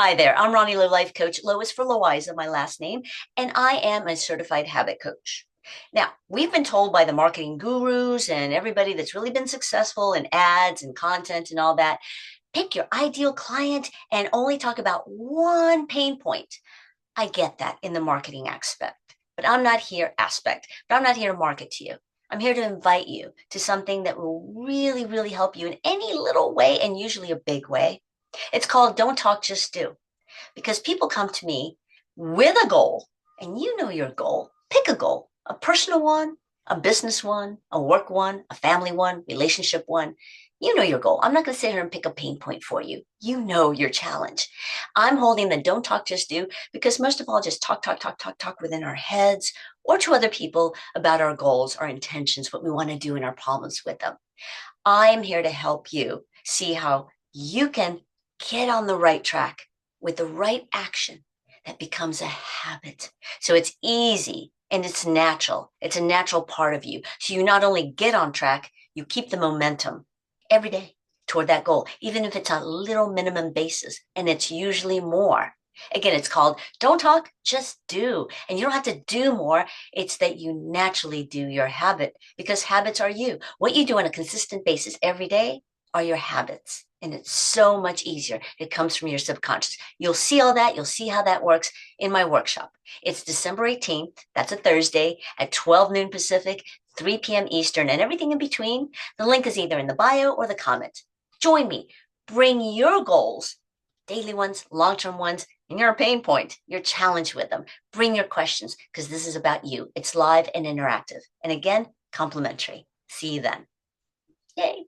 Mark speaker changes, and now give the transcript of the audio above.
Speaker 1: Hi there. I'm Ronnie Lowe Life Coach. Lois for Loiza, my last name, and I am a certified habit coach. Now, we've been told by the marketing gurus and everybody that's really been successful in ads and content and all that, pick your ideal client and only talk about one pain point. I get that in the marketing aspect, but I'm not here to market to you. I'm here to invite you to something that will really, really help you in any little way and usually a big way. It's called Don't Talk, Just Do, because people come to me with a goal, and you know your goal. Pick a goal, a personal one, a business one, a work one, a family one, relationship one. You know your goal. I'm not going to sit here and pick a pain point for you. You know your challenge. I'm holding the Don't Talk, Just Do because most of all, just talk, talk, talk, talk, talk within our heads or to other people about our goals, our intentions, what we want to do, and our problems with them. I am here to help you see how you can get on the right track with the right action that becomes a habit. So it's easy and it's natural. It's a natural part of you. So you not only get on track, you keep the momentum every day toward that goal, even if it's a little minimum basis, and it's usually more. Again, it's called Don't Talk, Just Do. And you don't have to do more. It's that you naturally do your habit because habits are you. What you do on a consistent basis every day are your habits. And it's so much easier. It comes from your subconscious. You'll see all that. You'll see how that works in my workshop. It's December 18th. That's a Thursday at 12 noon Pacific, 3 p.m. Eastern, and everything in between. The link is either in the bio or the comment. Join me. Bring your goals, daily ones, long-term ones, and your pain point, your challenge with them. Bring your questions because this is about you. It's live and interactive. And again, complimentary. See you then. Yay.